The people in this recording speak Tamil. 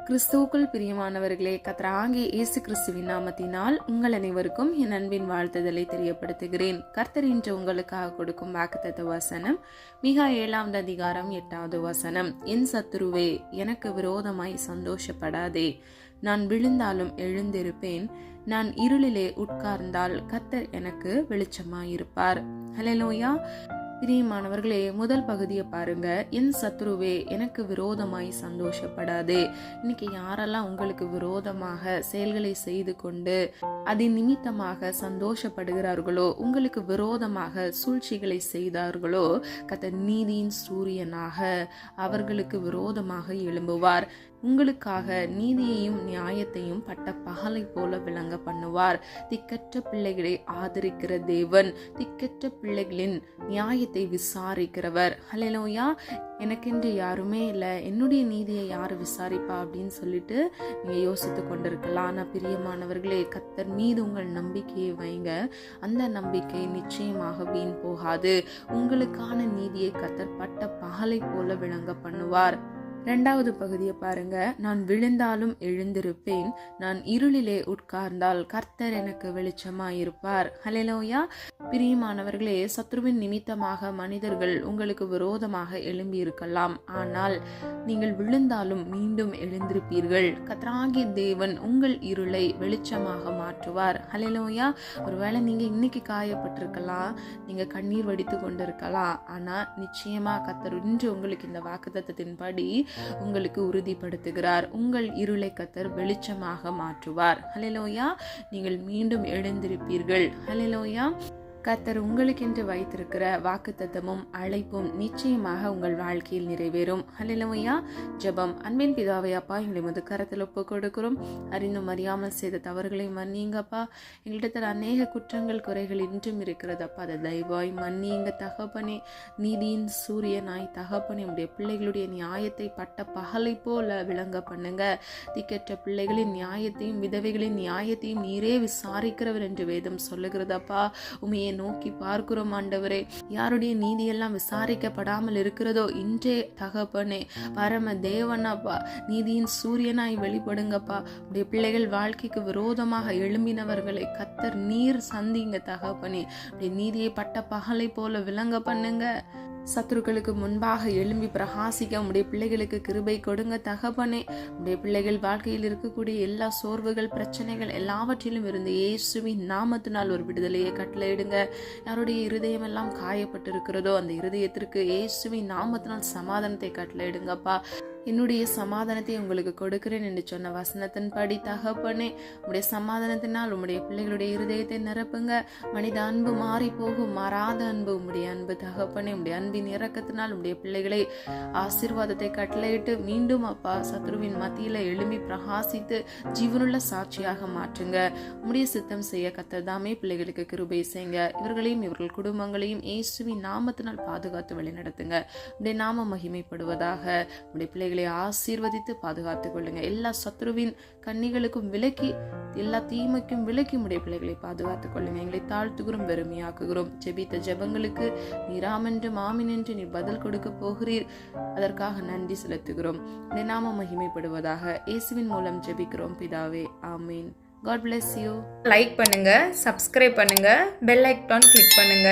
கிறிஸ்துவுக்குள் பிரியமானவர்களே, கர்த்தராகிய இயேசு கிறிஸ்துவின் நாமத்தினால் உங்கள் அனைவருக்கும் என் அன்பின் வாழ்த்துதலை தெரியப்படுத்துகிறேன். கர்த்தர் இன்று உங்களுக்காக கொடுக்கும் வாக்குத்தத்த வசனம் மிகா 7ஆம் அதிகாரம் 8வது வசனம். என் சத்துருவே, எனக்கு விரோதமாய் சந்தோஷப்படாதே. நான் விழுந்தாலும் எழுந்திருப்பேன். நான் இருளிலே உட்கார்ந்தால் கர்த்தர் எனக்கு வெளிச்சமாயிருப்பார். ஹல்லேலூயா. பிரியமானவர்களே, முதல் பகுதியை பாருங்க. என் சத்ருவே, எனக்கு விரோதமாய் சந்தோஷப்படாதே. இன்னைக்கு யாரெல்லாம் உங்களுக்கு விரோதமாக செயல்களை செய்து கொண்டு அதன் நிமித்தமாக சந்தோஷப்படுகிறார்களோ, உங்களுக்கு விரோதமாக சூழ்ச்சிகளை செய்தார்களோ, கர்த்தர் நீதியின் சூரியனாக அவர்களுக்கு விரோதமாக எழும்புவார். உங்களுக்காக நீதியையும் நியாயத்தையும் பட்ட பகலை போல விளங்க பண்ணுவார். திக்கற்ற பிள்ளைகளை ஆதரிக்கிற தேவன், திக்கற்ற பிள்ளைகளின் நியாயத்தை விசாரிக்கிறவர். ஹல்லேலூயா. எனக்கென்று யாருமே இல்லை, என்னுடைய நீதியை யாரு விசாரிப்பா அப்படின்னு சொல்லிட்டு நீங்க யோசித்து கொண்டிருக்கலாம். ஆனால் பிரியமானவர்களே, கர்த்தர் மீது உங்கள் நம்பிக்கையை வைங்க. அந்த நம்பிக்கை நிச்சயமாக வீண் போகாது. உங்களுக்கான நீதியை கர்த்தர் பட்ட பகலை போல விளங்க பண்ணுவார். 2வது பகுதியை பாருங்க. நான் விழுந்தாலும் எழுந்திருப்பேன். நான் இருளிலே உட்கார்ந்தால் கர்த்தர் எனக்கு வெளிச்சமாயிருப்பார். ஹல்லேலூயா. பிரியமானவர்களே, சத்ருவின் நிமித்தமாக மனிதர்கள் உங்களுக்கு விரோதமாக எழும்பி இருக்கலாம். ஆனால் நீங்கள் விழுந்தாலும் மீண்டும் எழுந்திருப்பீர்கள். கர்த்தராகிய தேவன் உங்கள் இருளை வெளிச்சமாக மாற்றுவார். ஹல்லேலூயா. ஒருவேளை நீங்க இன்னைக்கு காயப்பட்டிருக்கலாம், நீங்க கண்ணீர் வடித்து கொண்டிருக்கலாம். ஆனா நிச்சயமா கர்த்தர் இன்று உங்களுக்கு இந்த வாக்குத்தத்தத்தின்படி உங்களுக்கு உறுதிப்படுத்துகிறார். உங்கள் இருளை கர்த்தர் வெளிச்சமாக மாற்றுவார். ஹல்லேலூயா. நீங்கள் மீண்டும் எழுந்திருப்பீர்கள். ஹல்லேலூயா. கர்த்தர் உங்களுக்கென்று வைத்திருக்கிற வாக்குத்தத்தமும் அழைப்பும் நிச்சயமாக உங்கள் வாழ்க்கையில் நிறைவேறும். ஹல்லேலூயா. ஜெபம். அன்பின் பிதாவே, அப்பா, எங்களை முது கரத்தில் ஒப்பு கொடுக்கிறோம். அறிந்தும் அறியாமல் செய்த தவறுகளை மன்னிங்கப்பா. எங்களிடத்தில் அநேக குற்றங்கள் குறைகள் இன்றும் இருக்கிறதப்பா. அதை தயவாய் மன்னிங்க தகப்பனே. நீதியின் சூரியனாய் தகப்பனே, உடைய பிள்ளைகளுடைய நியாயத்தை பட்ட பகலை போல விளங்க பண்ணுங்க. திக்கற்ற பிள்ளைகளின் நியாயத்தையும் விதவைகளின் நியாயத்தையும் நீரே விசாரிக்கிறவர் என்று வேதம் சொல்லுகிறதப்பா. உமையை நோக்கி பார்க்கிறோம் ஆண்டவரே. யாருடைய நீதியெல்லாம் விசாரிக்கப்படாமல் இருக்கிறதோ, இன்றே தகப்பனே பரம தேவனப்பா, நீதியின் சூரியனாய் வெளிப்படுங்கப்பா. உடைய பிள்ளைகள் வாழ்க்கைக்கு விரோதமாக எழும்பினவர்களை கர்த்தர் நீர் சந்திங்க தகப்பனே. உடைய நீதியை பட்ட பகலை போல விளங்க பண்ணுங்க. சத்துருக்களுக்கு முன்பாக எழும்பி பிரகாசிக்க உடைய பிள்ளைகளுக்கு கிருபை கொடுங்க தகப்பனே. உடைய பிள்ளைகள் வாழ்க்கையில் இருக்கக்கூடிய எல்லா சோர்வுகள், பிரச்சனைகள் எல்லாவற்றிலும் இருந்து இயேசுவின் நாமத்தினால் ஒரு விடுதலையை கட்டளையிடுங்க. யாருடைய இருதயம் எல்லாம் காயப்பட்டு இருக்கிறதோ, அந்த இருதயத்திற்கு இயேசுவின் நாமத்தினால் சமாதானத்தை கட்டளையிடுங்கப்பா. என்னுடைய சமாதானத்தை உங்களுக்கு கொடுக்கிறேன் என்று சொன்ன வசனத்தின்படி தகப்பனே, உடைய சமாதானத்தினால் உம்முடைய பிள்ளைகளுடைய இருதயத்தை நிரப்புங்க. மனித அன்பு மாறி போகும், மாறாத அன்பு உம்முடைய அன்பு தகப்பனே. உடைய அன்பின் இரக்கத்தினால் உடைய பிள்ளைகளை ஆசீர்வாதத்தை கட்டளையிட்டு மீண்டும் அப்பா சத்ருவின் மத்தியில எழும்பி பிரகாசித்து ஜீவனுள்ள சாட்சியாக மாற்றுங்க. உம்முடைய சித்தம் செய்ய கர்த்தர் தாமே பிள்ளைகளுக்கு கிருபை செய்யுங்க. இவர்களையும் இவர்கள் குடும்பங்களையும் இயேசுவின் நாமத்தினால் பாதுகாத்து வழிநடத்துங்க. உடைய நாம மகிமைப்படுவதாக. உடைய பிள்ளை ஆசீர்வதித்து பாதுகாத்துக் கொள்ளுங்க. எல்லா சத்ருவின் கண்ணிகளுக்கும் விலக்கி, எல்லா தீமைக்கும் விலக்கி உடைய பிள்ளைகளை பாதுகாத்துக் கொள்ளுங்க. எங்களை தாழ்த்துகிறோம், வெறுமையாக்குகிறோம். ஜெபித்த ஜெபங்களுக்கு நீராமென்று மாமின் என்று நீ பதில் கொடுக்க போகிறீர். அதற்காக நன்றி செலுத்துகிறோம். உடைய நாம மகிமைப்படுவதாக. இயேசுவின் மூலம் ஜெபிக்கிறோம் பிதாவே, ஆமீன். God bless you. லைக் பண்ணுங்க, சப்ஸ்கிரைப் பண்ணுங்க, பெல் ஐகான் கிளிக் பண்ணுங்க.